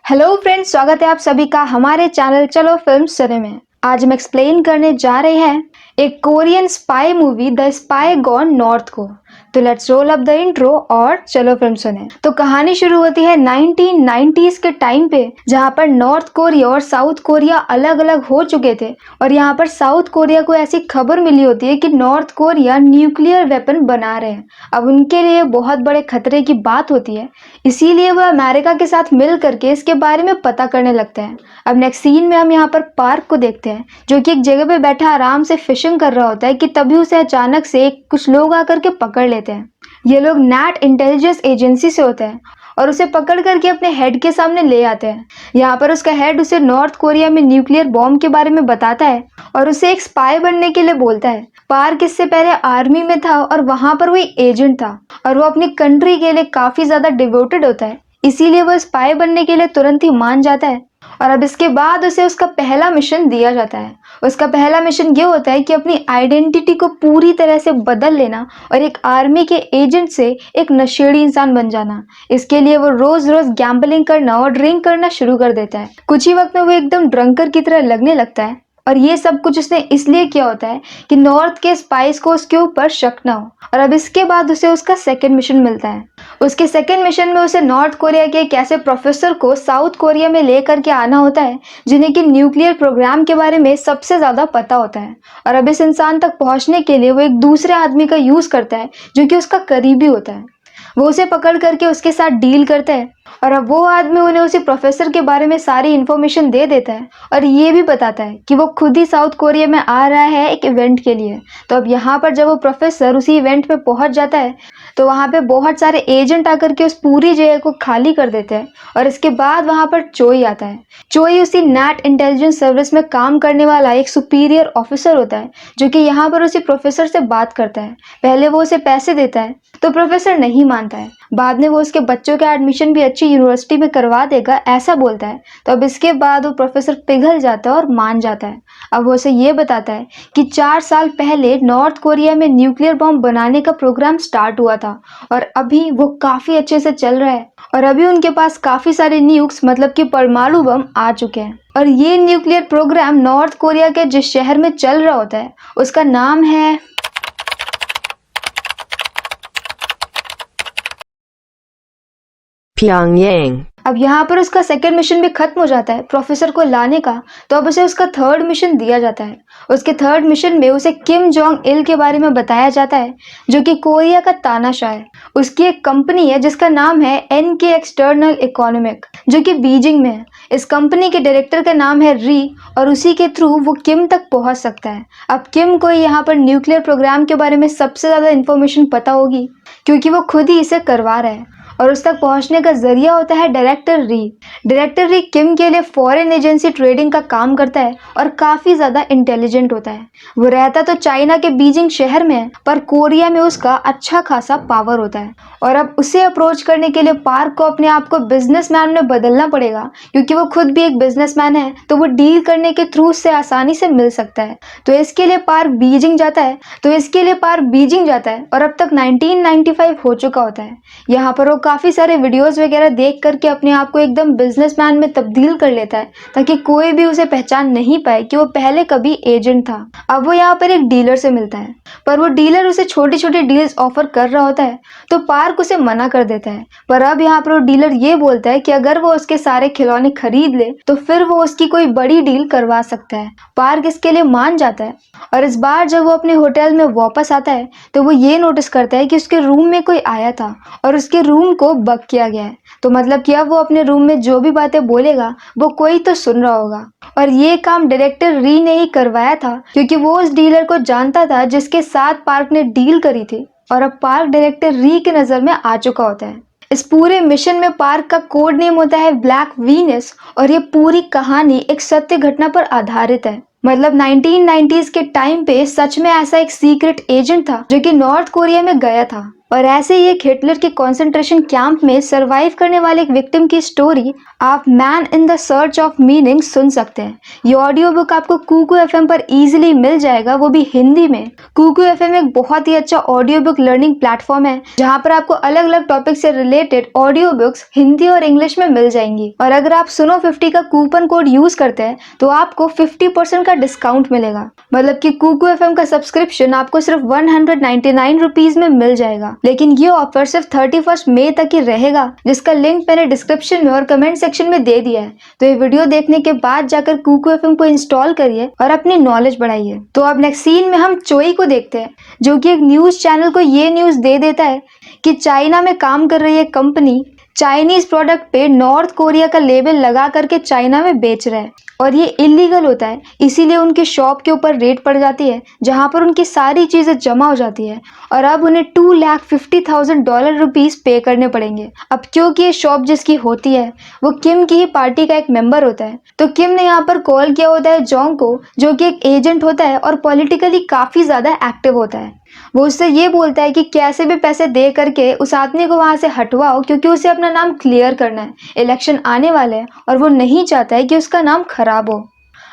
Hello friends, स्वागत है आप सभी का हमारे चैनल चलो फिल्म सुने में। आज हम एक्सप्लेन करने जा रहे हैं एक Korean spy movie the spy gone north को। तो let's roll up the intro और चलो फिल्म सुने। तो कहानी शुरू होती है 1990s के टाइम पे, जहाँ पर नॉर्थ कोरिया और साउथ कोरिया अलग अलग हो चुके थे और यहाँ पर साउथ कोरिया को ऐसी खबर मिली होती है कि नॉर्थ कोरिया न्यूक्लियर वेपन बना रहे हैं। अब उनके लिए बहुत बड़े खतरे की बात होती है, इसीलिए वह अमेरिका के साथ मिल करके इसके बारे में पता करने लगते हैं। अब नेक्स्ट सीन में हम यहाँ पर पार्क को देखते हैं, जो कि एक जगह पे बैठा आराम से फिशिंग कर रहा होता है कि तभी उसे अचानक से कुछ लोग आकर के पकड़ लेते हैं। ये लोग नेट इंटेलिजेंस एजेंसी से होते हैं और उसे पकड़ करके अपने हेड के सामने ले आते हैं। यहाँ पर उसका हेड उसे नॉर्थ कोरिया में न्यूक्लियर बॉम्ब के बारे में बताता है और उसे एक स्पाई बनने के लिए बोलता है। पार्क इससे पहले आर्मी में था और वहां पर वो एक एजेंट था और वो अपनी कंट्री के लिए काफी ज्यादा डिवोटेड होता है, इसीलिए वो स्पाई बनने के लिए तुरंत ही मान जाता है। और अब इसके बाद उसे उसका पहला मिशन दिया जाता है। उसका पहला मिशन ये होता है कि अपनी आइडेंटिटी को पूरी तरह से बदल लेना और एक आर्मी के एजेंट से एक नशेड़ी इंसान बन जाना। इसके लिए वो रोज रोज गैम्बलिंग करना और ड्रिंक करना शुरू कर देता है। कुछ ही वक्त में वो एकदम ड्रंकर की तरह लगने लगता है और ये सब कुछ उसने इसलिए किया होता है कि नॉर्थ के स्पाइस को उसके ऊपर शक ना हो। और अब इसके बाद उसे उसका सेकंड मिशन मिलता है। उसके सेकंड मिशन में उसे नॉर्थ कोरिया के एक ऐसे प्रोफेसर को साउथ कोरिया में लेकर के आना होता है जिन्हें कि न्यूक्लियर प्रोग्राम के बारे में सबसे ज्यादा पता होता है। और अब इस इंसान तक पहुंचने के लिए वो एक दूसरे आदमी का यूज करता है जो कि उसका करीबी होता है। वो उसे पकड़ करके उसके साथ डील करता है और अब वो आदमी उन्हें उसी प्रोफेसर के बारे में सारी इन्फॉर्मेशन दे देता है और ये भी बताता है कि वो खुद ही साउथ कोरिया में आ रहा है एक इवेंट के लिए। तो अब यहाँ पर जब वो प्रोफेसर उसी इवेंट में पहुंच जाता है तो वहाँ पे बहुत सारे एजेंट आकर के उस पूरी जगह को खाली कर देते हैं और इसके बाद वहाँ पर चोई आता है। चोई उसी नेट इंटेलिजेंस सर्विस में काम करने वाला एक सुपीरियर ऑफिसर होता है जो कि यहाँ पर उसी प्रोफेसर से बात करता है। पहले वो उसे पैसे देता है तो प्रोफेसर नहीं मानता है, बाद में वो उसके बच्चों का एडमिशन भी अच्छी यूनिवर्सिटी में करवा देगा ऐसा बोलता है। तो अब इसके बाद वो प्रोफेसर पिघल जाता है और मान जाता है। अब वो उसे ये बताता है कि 4 साल पहले नॉर्थ कोरिया में न्यूक्लियर बॉम्ब बनाने का प्रोग्राम स्टार्ट हुआ था और अभी वो काफी अच्छे से चल रहा है और अभी उनके पास काफी सारे न्यूक्स मतलब कि परमाणु बम आ चुके हैं। और ये न्यूक्लियर प्रोग्राम नॉर्थ कोरिया के जिस शहर में चल रहा होता है उसका नाम है Pyongyang. अब यहाँ पर उसका सेकंड मिशन भी खत्म हो जाता है प्रोफेसर को लाने का। तो अब उसे उसका थर्ड मिशन दिया जाता है। उसके थर्ड मिशन में उसे किम जोंग इल के बारे में बताया जाता है जो कि कोरिया का तानाशाह है। उसकी एक कंपनी है जिसका नाम है एनके एक्सटर्नल इकोनॉमिक जो कि बीजिंग में है। इस कंपनी के डायरेक्टर का नाम है री और उसी के थ्रू वो किम तक पहुंच सकता है। अब किम को यहाँ पर न्यूक्लियर प्रोग्राम के बारे में सबसे ज्यादा इन्फॉर्मेशन पता होगी क्योंकि वो खुद ही इसे करवा रहा है और उस तक पहुंचने का जरिया होता है डायरेक्टर री। डायरेक्टर री किम के लिए फॉरेन एजेंसी ट्रेडिंग का काम करता है और काफी ज्यादा इंटेलिजेंट होता है। वो रहता तो चाइना के बीजिंग शहर में है पर कोरिया में उसका अच्छा खासा पावर होता है। और अब उसे अप्रोच करने के लिए पार्क को अपने आप को बिजनेसमैन में बदलना पड़ेगा क्योंकि वो खुद भी एक बिजनेसमैन है, तो वो डील करने के थ्रू उससे आसानी से मिल सकता है। तो इसके लिए पार्क बीजिंग जाता है और अब तक 1995 हो चुका होता है। यहाँ पर वो काफी सारे वीडियोस वगैरह देख करके अपने आप को एकदम बिजनेसमैन में तब्दील कर लेता है ताकि कोई भी उसे पहचान नहीं पाए कि वो पहले कभी एजेंट था। अब वो यहाँ पर एक डीलर से मिलता है पर वो डीलर उसे छोटी छोटी डील्स ऑफर कर रहा होता है तो पार्क उसे मना कर देता है। पर अब यहाँ पर वो डीलर ये बोलता है कि अगर वो उसके सारे खिलौने खरीद ले तो फिर वो उसकी कोई बड़ी डील करवा सकता है। पार्क इसके लिए मान जाता है और इस बार जब वो अपने होटल में वापस आता है तो वो ये नोटिस करता है कि उसके रूम में कोई आया था और उसके रूम को बग किया गया है। तो मतलब कि अब वो अपने रूम में जो भी बातें बोलेगा वो कोई तो सुन रहा होगा। और ये काम डायरेक्टर री ने ही करवाया था क्योंकि वो उस डीलर को जानता था जिसके साथ पार्क ने डील करी थी और अब पार्क डायरेक्टर री की नजर में आ चुका होता है। इस पूरे मिशन में पार्क का कोड नेम होता है ब्लैक वीनस और ये पूरी कहानी एक सत्य घटना पर आधारित है। मतलब 1990s के टाइम पे सच में ऐसा एक सीक्रेट एजेंट था जो कि नॉर्थ कोरिया में गया था और ऐसे ही एक हिटलर के कंसंट्रेशन कैंप में सरवाइव करने वाले एक विक्टिम की स्टोरी आप man in the search of meaning सुन सकते हैं। ये ऑडियो बुक आपको कुकू एफएम पर इजीली मिल जाएगा, वो भी हिंदी में। कुकू एफएम एक बहुत ही अच्छा ऑडियो बुक लर्निंग प्लेटफॉर्म है जहाँ पर आपको अलग अलग टॉपिक से रिलेटेड ऑडियो बुक्स हिंदी और इंग्लिश में मिल जाएंगी। और अगर आप सुनो 50 का कूपन कोड यूज करते हैं तो आपको 50% का डिस्काउंट मिलेगा। मतलब कि कुकू एफएम का सब्सक्रिप्शन आपको सिर्फ 199 रुपीज में मिल जाएगा। लेकिन ये ऑफर सिर्फ 31 मई तक ही रहेगा, जिसका लिंक मैंने डिस्क्रिप्शन में और कमेंट सेक्शन में दे दिया है। तो ये वीडियो देखने के बाद जाकर कुकू एफएम को इंस्टॉल करिए और अपनी नॉलेज बढ़ाइए। तो अब नेक्स्ट सीन में हम चोई को देखते हैं, जो कि एक न्यूज चैनल को ये न्यूज दे देता है कि चाइना में काम कर रही है कंपनी चाइनीज प्रोडक्ट पे नॉर्थ कोरिया का लेबल लगा करके चाइना में बेच रहा है और ये इलीगल होता है। इसीलिए उनके शॉप के ऊपर रेड पड़ जाती है जहां पर उनकी सारी चीजें जमा हो जाती है और अब उन्हें $250,000 पे करने पड़ेंगे। अब क्योंकि ये शॉप जिसकी होती है वो किम की ही पार्टी का एक मेंबर होता है, तो किम ने यहाँ पर कॉल किया होता है जोंग को, जो कि एक एजेंट होता है और पॉलिटिकली काफी ज्यादा एक्टिव होता है। वो उससे ये बोलता है कि कैसे भी पैसे दे करके उस आदमी को वहां से हटवाओ, क्योंकि उसे अपना नाम क्लियर करना है। इलेक्शन आने वाले हैं और वो नहीं चाहता है कि उसका नाम खराब हो।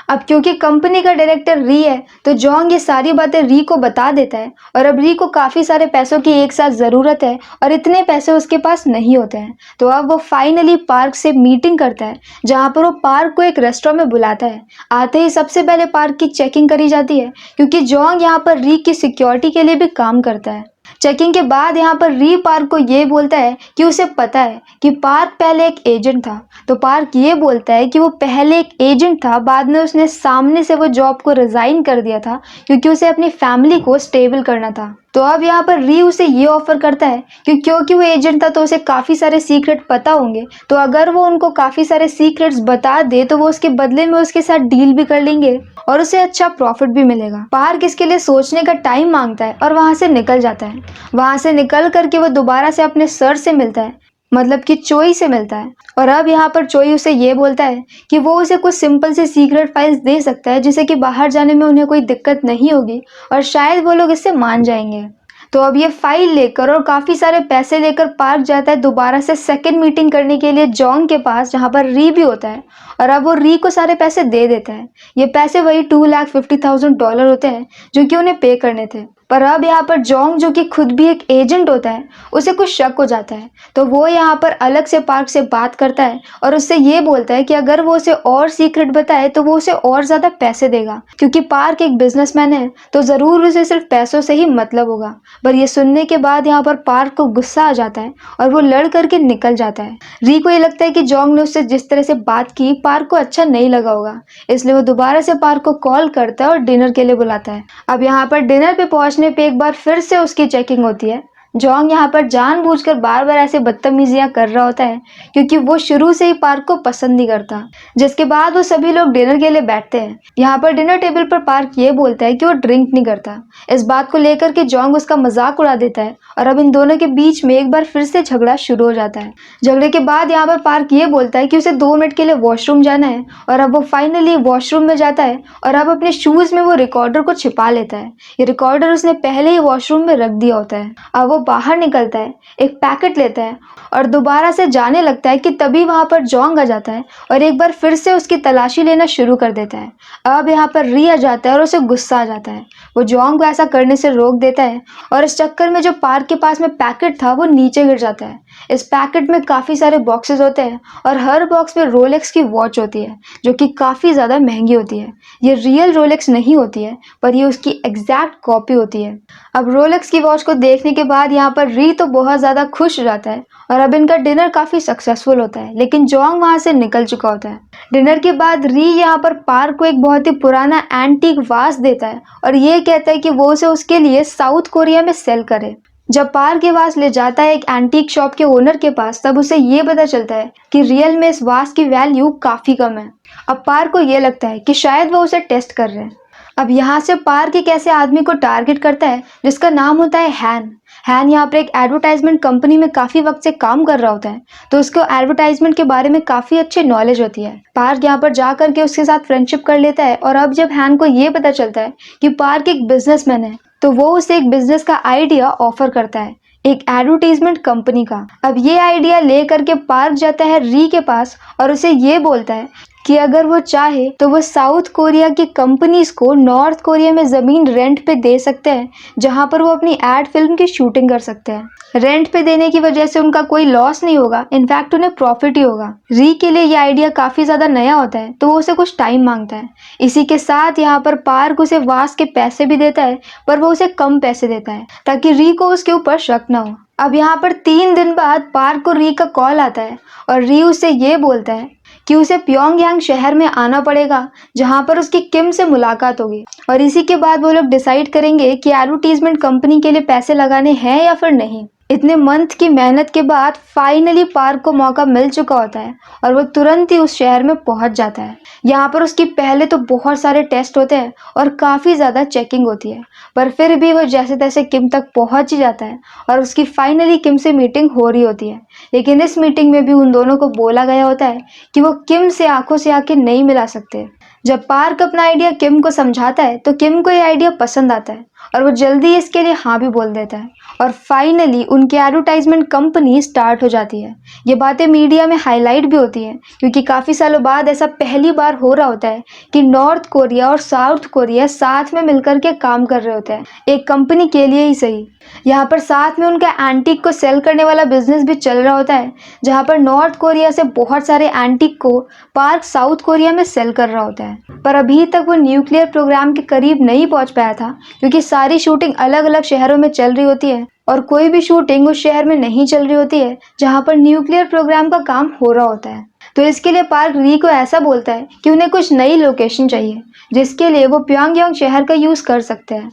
अब क्योंकि कंपनी का डायरेक्टर री है तो जोंग ये सारी बातें री को बता देता है और अब री को काफी सारे पैसों की एक साथ जरूरत है और इतने पैसे उसके पास नहीं होते हैं। तो अब वो फाइनली पार्क से मीटिंग करता है जहां पर वो पार्क को एक रेस्टोरेंट में बुलाता है। आते ही सबसे पहले पार्क की चेकिंग करी जाती है, क्योंकि जोंग यहाँ पर री की सिक्योरिटी के लिए भी काम करता है। चेकिंग के बाद यहाँ पर री पार्क को ये बोलता है कि उसे पता है कि पार्क पहले एक एजेंट था। तो पार्क ये बोलता है कि वो पहले एक एजेंट था, बाद में उसने सामने से वो जॉब को रिजाइन कर दिया था क्योंकि उसे अपनी फैमिली को स्टेबल करना था। तो अब यहाँ पर री उसे ये ऑफर करता है कि क्योंकि वो एजेंट था तो उसे काफी सारे सीक्रेट पता होंगे, तो अगर वो उनको काफी सारे सीक्रेट्स बता दे तो वो उसके बदले में उसके साथ डील भी कर लेंगे और उसे अच्छा प्रॉफिट भी मिलेगा। पार्क इसके लिए सोचने का टाइम मांगता है और वहां से निकल जाता है। वहां से निकल करके वो दोबारा से अपने सर से मिलता है, मतलब कि चोई से मिलता है। और अब यहाँ पर चोई उसे ये बोलता है कि वो उसे कुछ सिंपल से सीक्रेट फाइल्स दे सकता है जिससे कि बाहर जाने में उन्हें कोई दिक्कत नहीं होगी और शायद वो लोग इससे मान जाएंगे। तो अब ये फाइल लेकर और काफी सारे पैसे लेकर पार्क जाता है दोबारा से सेकंड मीटिंग करने के लिए जोंग के पास, जहां पर री भी होता है और अब वो री को सारे पैसे दे देता है। ये पैसे वही $250,000 होते हैं जो कि उन्हें पे करने थे। पर अब यहाँ पर जोंग, जो कि खुद भी एक एजेंट होता है, उसे कुछ शक हो जाता है। तो वो यहाँ पर अलग से पार्क से बात करता है और उससे ये बोलता है कि अगर वो उसे और सीक्रेट बताए तो वो उसे और ज्यादा पैसे देगा, क्योंकि पार्क एक बिजनेसमैन है तो जरूर उसे सिर्फ पैसों से ही मतलब होगा। पर ये सुनने के बाद यहाँ पर पार्क को गुस्सा आ जाता है और वो लड़ करके निकल जाता है। री को ये लगता है कि जोंग ने उससे जिस तरह से बात की पार्क को अच्छा नहीं लगा होगा, इसलिए वो दोबारा से पार्क को कॉल करता है और डिनर के लिए बुलाता है। अब यहाँ पर डिनर पे पहुंचने पे एक बार फिर से उसकी चेकिंग होती है। जोंग यहाँ पर जानबूझकर बार बार ऐसे बदतमीजियां कर रहा होता है क्योंकि वो शुरू से ही पार्क को पसंद नहीं करता। जिसके बाद वो सभी लोग डिनर के लिए बैठते हैं। यहाँ पर डिनर टेबल पर पार्क ये बोलता है कि वो ड्रिंक नहीं करता। इस बात को लेकर के जोंग उसका मजाक उड़ा देता है और अब इन दोनों के बीच में एक बार फिर से झगड़ा शुरू हो जाता है। झगड़े के बाद यहाँ पर पार्क ये बोलता है कि उसे 2 मिनट के लिए वॉशरूम जाना है और अब वो फाइनली वॉशरूम में जाता है और अब अपने शूज में वो रिकॉर्डर को छिपा लेता है। ये रिकॉर्डर उसने पहले ही वॉशरूम में रख दिया होता है। अब वो बाहर निकलता है, एक पैकेट लेता है और दोबारा से जाने लगता है कि तभी वहां पर जोंग आ जाता है और एक बार फिर से उसकी तलाशी लेना शुरू कर देता है। अब यहाँ पर री आ जाता है और उसे गुस्सा आ जाता है। वो जोंग को ऐसा करने से रोक देता है और इस चक्कर में जो पार्क के पास में पैकेट था वो नीचे गिर जाता है। इस पैकेट में काफी सारे बॉक्सेस होते हैं और हर बॉक्स में रोलेक्स की वॉच होती है जो कि काफी ज्यादा महंगी होती है। ये रियल रोलेक्स नहीं होती है पर ये उसकी एग्जैक्ट कॉपी होती है। अब रोलेक्स की वॉच को देखने के बाद यहाँ पर री तो बहुत ज्यादा खुश हो जाता है और अब इनका डिनर काफी सक्सेसफुल होता है, लेकिन जोंग वहां से निकल चुका होता है। डिनर के बाद री यहाँ पर पार्क को एक बहुत ही पुराना एंटीक वास देता है और ये कहता है कि वो उसे उसके लिए साउथ कोरिया में सेल करे। जब पार्क ये वास ले जाता है एक एंटीक शॉप के ओनर के पास, तब उसे ये पता चलता है कि रियल में इस वास की वैल्यू काफी कम है। अब पार्क को ये लगता है कि शायद वो उसे टेस्ट कर रहे हैं। अब यहाँ से पार्क एक ऐसे आदमी को टारगेट करता है जिसका नाम होता है हैन। हैन यहाँ पर एक एडवर्टाइजमेंट कंपनी में काफी वक्त से काम कर रहा होता है, तो उसको एडवर्टाइजमेंट के बारे में काफी अच्छी नॉलेज होती है। पार्क यहाँ पर जा करके उसके साथ फ्रेंडशिप कर लेता है और अब जब हैन को ये पता चलता है कि पार्क एक बिजनेसमैन है तो वो उसे एक बिजनेस का आइडिया ऑफर करता है। एक एडवर्टीजमेंट कंपनी का। अब ये आइडिया ले करके पार्क जाता है री के पास और उसे ये बोलता है कि अगर वो चाहे तो वो साउथ कोरिया की कंपनीज को नॉर्थ कोरिया में ज़मीन रेंट पे दे सकते हैं, जहां पर वो अपनी एड फिल्म की शूटिंग कर सकते हैं। रेंट पे देने की वजह से उनका कोई लॉस नहीं होगा, इनफैक्ट उन्हें प्रॉफिट ही होगा। री के लिए ये आइडिया काफी ज्यादा नया होता है, तो वो उसे कुछ टाइम मांगता है। इसी के साथ यहाँ पर पार्क उसे वास के पैसे भी देता है, पर वो उसे कम पैसे देता है ताकि री को उसके ऊपर शक ना हो। अब यहाँ पर 3 दिन बाद पार्क को री का कॉल आता है और री उससे ये बोलता है कि उसे प्योंगयांग शहर में आना पड़ेगा, जहां पर उसकी किम से मुलाकात होगी। और इसी के बाद वो लोग डिसाइड करेंगे कि एडवर्टीजमेंट कंपनी के लिए पैसे लगाने हैं या फिर नहीं। इतने मंथ की मेहनत के बाद फाइनली पार्क को मौका मिल चुका होता है और वो तुरंत ही उस शहर में पहुंच जाता है। यहाँ पर उसकी पहले तो बहुत सारे टेस्ट होते हैं और काफ़ी ज़्यादा चेकिंग होती है, पर फिर भी वो जैसे तैसे किम तक पहुंच ही जाता है और उसकी फाइनली किम से मीटिंग हो रही होती है। लेकिन इस मीटिंग में भी उन दोनों को बोला गया होता है कि वो किम से आंखों से आंखें नहीं मिला सकते। जब पार्क अपना आइडिया किम को समझाता है तो किम को ये आइडिया पसंद आता है और वो जल्दी इसके लिए हाँ भी बोल देता है और फाइनली उनकी एडवर्टाइजमेंट कंपनी स्टार्ट हो जाती है। ये बातें मीडिया में हाईलाइट भी होती हैं क्योंकि काफ़ी सालों बाद ऐसा पहली बार हो रहा होता है कि नॉर्थ कोरिया और साउथ कोरिया साथ में मिलकर के काम कर रहे होते हैं, एक कंपनी के लिए ही सही। यहाँ पर साथ में उनका एंटीक को सेल करने वाला बिजनेस भी चल रहा होता है, जहाँ पर नॉर्थ कोरिया से बहुत सारे एंटीक को पार्क साउथ कोरिया में सेल कर रहा होता है। पर अभी तक वो न्यूक्लियर प्रोग्राम के करीब नहीं पहुंच पाया था क्योंकि सारी शूटिंग अलग अलग शहरों में चल रही होती है और कोई भी शूटिंग उस शहर में नहीं चल रही होती है जहाँ पर न्यूक्लियर प्रोग्राम का काम हो रहा होता है। तो इसके लिए पार्क री को ऐसा बोलता है कि उन्हें कुछ नई लोकेशन चाहिए, जिसके लिए वो प्योंगयांग शहर का यूज कर सकते हैं।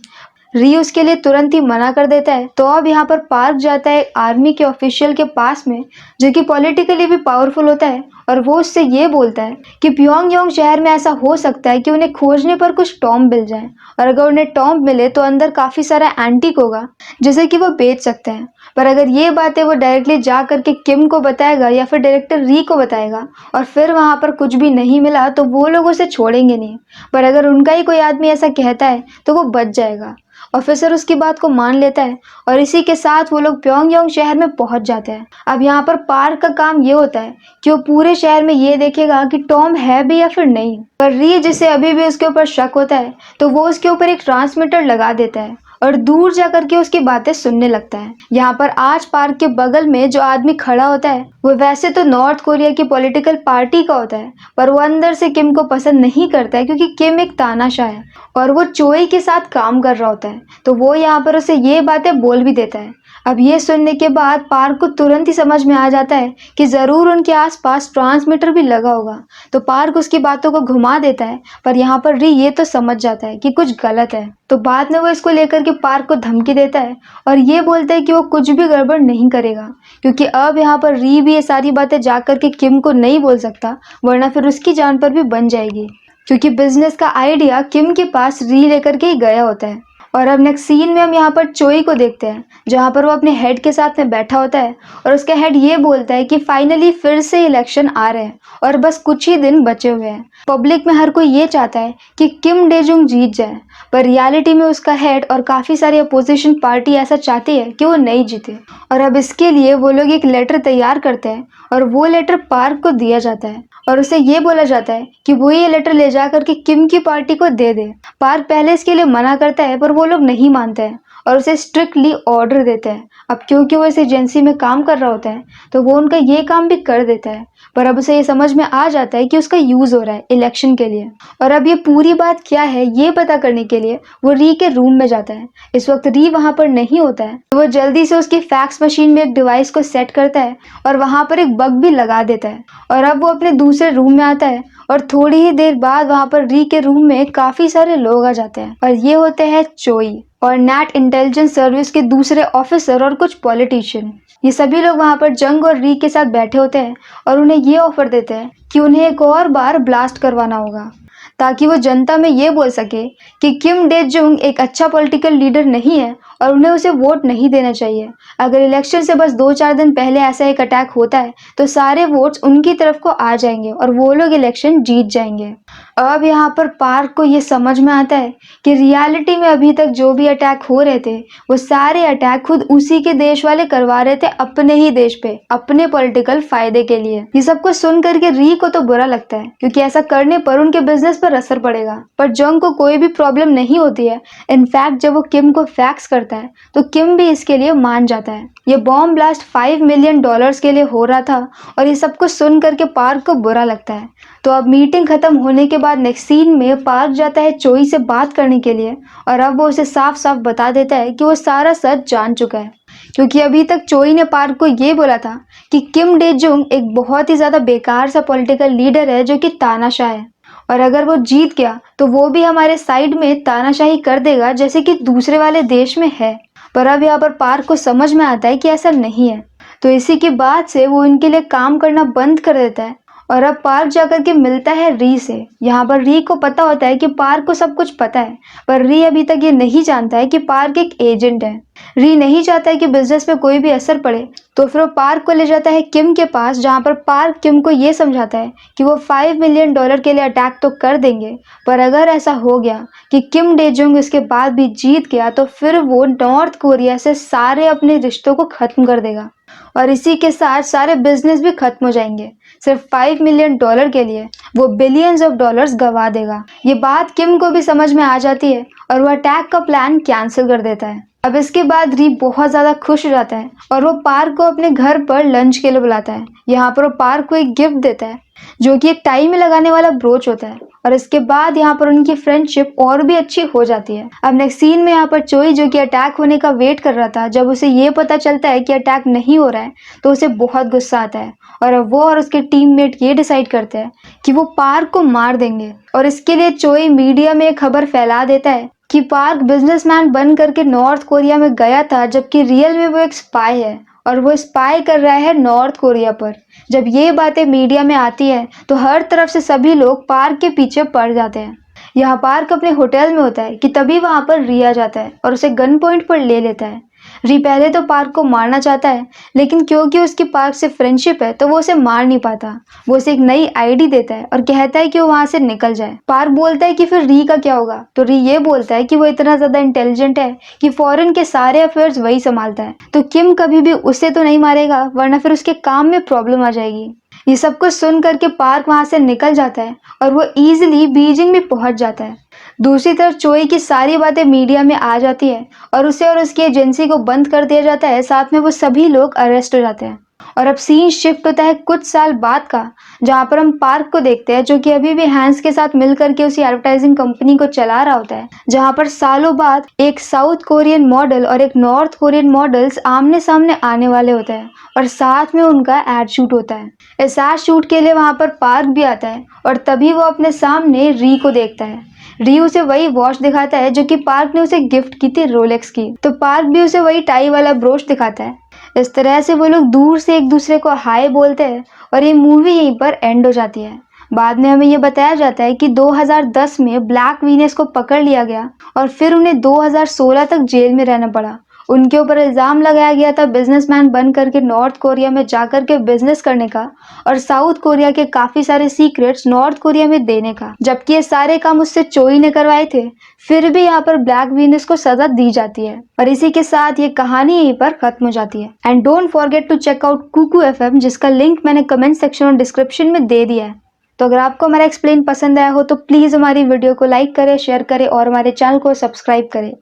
री उसके लिए तुरंत ही मना कर देता है। तो अब यहाँ पर पार्क जाता है आर्मी के ऑफिशियल के पास में, जो कि पॉलिटिकली भी पावरफुल होता है, और वो उससे ये बोलता है कि प्योंगयांग शहर में ऐसा हो सकता है कि उन्हें खोजने पर कुछ टॉम्ब मिल जाए और अगर उन्हें टॉम्ब मिले तो अंदर काफी सारा एंटीक होगा जिसे कि वो बेच सकते हैं। पर अगर ये बातें वो डायरेक्टली जा करके किम को बताएगा या फिर डायरेक्टर री को बताएगा और फिर वहां पर कुछ भी नहीं मिला तो वो लोग उसे छोड़ेंगे नहीं। पर अगर उनका ही कोई आदमी ऐसा कहता है तो वो बच जाएगा। ऑफिसर उसकी बात को मान लेता है और इसी के साथ वो लोग प्योंगयांग शहर में पहुंच जाते हैं। अब यहाँ पर पार्क का काम ये होता है कि वो पूरे शहर में ये देखेगा कि टॉम है भी या फिर नहीं। पर री, जिसे अभी भी उसके ऊपर शक होता है, तो वो उसके ऊपर एक ट्रांसमीटर लगा देता है और दूर जा करके उसकी बातें सुनने लगता है। यहाँ पर आज पार्क के बगल में जो आदमी खड़ा होता है वो वैसे तो नॉर्थ कोरिया की पॉलिटिकल पार्टी का होता है, पर वो अंदर से किम को पसंद नहीं करता है क्योंकि किम एक तानाशाह है और वो चोई के साथ काम कर रहा होता है। तो वो यहाँ पर उसे ये बातें बोल भी देता है। अब ये सुनने के बाद पार्क को तुरंत ही समझ में आ जाता है कि जरूर उनके आसपास ट्रांसमीटर भी लगा होगा। तो पार्क उसकी बातों को घुमा देता है, पर यहाँ पर री ये तो समझ जाता है कि कुछ गलत है। तो बाद में वो इसको लेकर के पार्क को धमकी देता है और ये बोलता है कि वो कुछ भी गड़बड़ नहीं करेगा, क्योंकि अब यहाँ पर री भी ये सारी बातें जा करके किम को नहीं बोल सकता, वरना फिर उसकी जान पर भी बन जाएगी, क्योंकि बिजनेस का आइडिया किम के पास री लेकर के ही गया होता है। और अब नेक्स्ट सीन में हम यहाँ पर चोई को देखते हैं, जहाँ पर वो अपने हेड के साथ में बैठा होता है और उसका हेड ये बोलता है कि फाइनली फिर से इलेक्शन आ रहे हैं और बस कुछ ही दिन बचे हुए हैं। पब्लिक में हर कोई ये चाहता है कि किम डेजुंग जीत जाए, पर रियलिटी में उसका हेड और काफ़ी सारी अपोजिशन पार्टी ऐसा चाहती है कि वो नहीं जीते। और अब इसके लिए वो लोग एक लेटर तैयार करते हैं और वो लेटर पार्क को दिया जाता है और उसे ये बोला जाता है कि वो ये लेटर ले जाकर के किम की पार्टी को दे दे। पार्क पहले इसके लिए मना करता है, पर वो लोग नहीं मानते हैं और उसे स्ट्रिक्टली ऑर्डर देते हैं। अब क्योंकि वो इस एजेंसी में काम कर रहा होता है तो वो उनका ये काम भी कर देता है, पर अब उसे ये समझ में आ जाता है कि उसका यूज हो रहा है इलेक्शन के लिए। और अब ये पूरी बात क्या है ये पता करने के लिए वो री के रूम में जाता है। इस वक्त री वहां पर नहीं होता है, तो वो जल्दी से उसकी फैक्स मशीन में एक डिवाइस को सेट करता है और वहां पर एक बग भी लगा देता है। और अब वो अपने दूसरे रूम में आता है और थोड़ी ही देर बाद वहां पर री के रूम में काफी सारे लोग आ जाते हैं और ये होते हैं चोई और नेट इंटेलिजेंस सर्विस के दूसरे ऑफिसर और कुछ पॉलिटिशियन। ये सभी लोग वहां पर जंग और री के साथ बैठे होते हैं और उन्हें ये ऑफर देते हैं कि उन्हें एक और बार ब्लास्ट करवाना होगा ताकि वो जनता में ये बोल सके कि किम डेजुंग एक अच्छा पॉलिटिकल लीडर नहीं है और उन्हें उसे वोट नहीं देना चाहिए। अगर इलेक्शन से बस 2-4 दिन पहले ऐसा एक अटैक होता है तो सारे वोट्स उनकी तरफ को आ जाएंगे और वो लोग इलेक्शन जीत जाएंगे। अब यहाँ पर पार्क को ये समझ में आता है कि रियलिटी में अभी तक जो भी अटैक हो रहे थे वो सारे अटैक खुद उसी के देश वाले करवा रहे थे, अपने ही देश पे, अपने पॉलिटिकल फायदे के लिए। ये सब कुछ सुन करके री को तो बुरा लगता है क्योंकि ऐसा करने पर उनके बिजनेस पर असर पड़ेगा, पर जंग को कोई भी प्रॉब्लम नहीं होती है। इनफैक्ट जब वो किम को फैक्स करता है तो किम भी इसके लिए मान जाता है। ये बॉम्ब ब्लास्ट $5 मिलियन के लिए हो रहा था और ये सब कुछ सुन करके पार्क को बुरा लगता है। तो अब मीटिंग खत्म होने के बाद नेक्स्ट सीन में पार्क जाता है चोई से बात करने के लिए और अब वो उसे साफ साफ बता देता है कि वो सारा सच जान चुका है, क्योंकि अभी तक चोई ने पार्क को ये बोला था कि किम डे जोंग एक बहुत ही ज्यादा बेकार सा पॉलिटिकल लीडर है जो कि तानाशाह है, और अगर वो जीत गया तो वो भी हमारे साइड में तानाशाही कर देगा जैसे कि दूसरे वाले देश में है। पर अब यहाँ पर पार्क को समझ में आता है कि ऐसा नहीं है, तो इसी के बाद से वो इनके लिए काम करना बंद कर देता है और अब पार्क जाकर के मिलता है री से। यहाँ पर री को पता होता है कि पार्क को सब कुछ पता है, पर री अभी तक ये नहीं जानता है कि पार्क एक एजेंट है। री नहीं चाहता है कि बिजनेस पे कोई भी असर पड़े, तो फिर वो पार्क को ले जाता है किम के पास, जहाँ पर पार्क किम को ये समझाता है कि वो $5 मिलियन के लिए अटैक तो कर देंगे, पर अगर ऐसा हो गया कि किम डेजुंग इसके बाद भी जीत गया तो फिर वो नॉर्थ कोरिया से सारे अपने रिश्तों को खत्म कर देगा और इसी के साथ सारे बिजनेस भी खत्म हो जाएंगे। सिर्फ $5 मिलियन के लिए वो बिलियंस ऑफ डॉलर्स गवा देगा। ये बात किम को भी समझ में आ जाती है और वो अटैक का प्लान कैंसिल कर देता है। अब इसके बाद री बहुत ज्यादा खुश हो जाता है और वो पार्क को अपने घर पर लंच के लिए बुलाता है। यहाँ पर वो पार्क को एक गिफ्ट देता है जो कि एक टाई में लगाने वाला ब्रोच होता है, और इसके बाद यहाँ पर उनकी फ्रेंडशिप और भी अच्छी हो जाती है। अब नेक्स्ट सीन में यहाँ पर चोई जो कि अटैक होने का वेट कर रहा था, जब उसे ये पता चलता है कि अटैक नहीं हो रहा है तो उसे बहुत गुस्सा आता है और अब वो और उसके टीममेट ये डिसाइड करते हैं कि वो पार्क को मार देंगे। और इसके लिए चोई मीडिया में खबर फैला देता है कि पार्क बिजनेसमैन बन करके नॉर्थ कोरिया में गया था, जबकि रियल में वो एक स्पाई है और वो स्पाई कर रहा है नॉर्थ कोरिया पर। जब ये बातें मीडिया में आती है तो हर तरफ से सभी लोग पार्क के पीछे पड़ जाते हैं। यहाँ पार्क अपने होटल में होता है कि तभी वहां पर री आ जाता है और उसे गन पॉइंट पर ले लेता है। री पहले तो पार्क को मारना चाहता है, लेकिन क्योंकि उसकी पार्क से फ्रेंडशिप है तो वो उसे मार नहीं पाता। वो उसे एक नई आईडी देता है और कहता है कि वो वहां से निकल जाए। पार्क बोलता है कि फिर री का क्या होगा, तो री ये बोलता है कि वो इतना ज्यादा इंटेलिजेंट है कि फॉरेन के सारे अफेयर्स वही संभालता है, तो किम कभी भी उसे तो नहीं मारेगा, वरना फिर उसके काम में प्रॉब्लम आ जाएगी। ये सब कुछ सुन करके पार्क वहां से निकल जाता है और वो इजिली बीजिंग में पहुंच जाता है। दूसरी तरफ चोई की सारी बातें मीडिया में आ जाती है और उसे और उसकी एजेंसी को बंद कर दिया जाता है, साथ में वो सभी लोग अरेस्ट हो जाते हैं। और अब सीन शिफ्ट होता है कुछ साल बाद का, जहाँ पर हम पार्क को देखते हैं जो कि अभी भी हैंस के साथ मिलकर के उसी एडवर्टाइजिंग कंपनी को चला रहा होता है, जहाँ पर सालों बाद एक साउथ कोरियन मॉडल और एक नॉर्थ कोरियन मॉडल्स आमने सामने आने वाले होते हैं और साथ में उनका एड शूट होता है। इस एड शूट के लिए वहां पर पार्क भी आता है और तभी वो अपने सामने री को देखता है। री उसे वही वॉच दिखाता है जो कि पार्क ने उसे गिफ्ट की थी, रोलेक्स की, तो पार्क भी उसे वही टाई वाला ब्रोच दिखाता है। इस तरह से वो लोग दूर से एक दूसरे को हाय बोलते हैं और ये मूवी यहीं पर एंड हो जाती है। बाद में हमें ये बताया जाता है कि 2010 में ब्लैक वीनस को पकड़ लिया गया और फिर उन्हें 2016 तक जेल में रहना पड़ा। उनके ऊपर इल्जाम लगाया गया था बिजनेसमैन बन करके नॉर्थ कोरिया में जाकर के बिजनेस करने का और साउथ कोरिया के काफी सारे सीक्रेट्स नॉर्थ कोरिया में देने का, जबकि ये सारे काम उससे चोई ने करवाए थे। फिर भी यहाँ पर ब्लैक वीनस को सजा दी जाती है और इसी के साथ ये कहानी यहीं पर खत्म हो जाती है। And don't forget to check out Kuku FM, जिसका लिंक मैंने कमेंट सेक्शन और डिस्क्रिप्शन में दे दिया है। तो अगर आपको हमारा एक्सप्लेन पसंद आया हो तो प्लीज हमारी वीडियो को लाइक करें, शेयर करें और हमारे चैनल को सब्सक्राइब करें।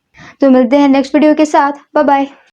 तो मिलते हैं नेक्स्ट वीडियो के साथ। Bye bye.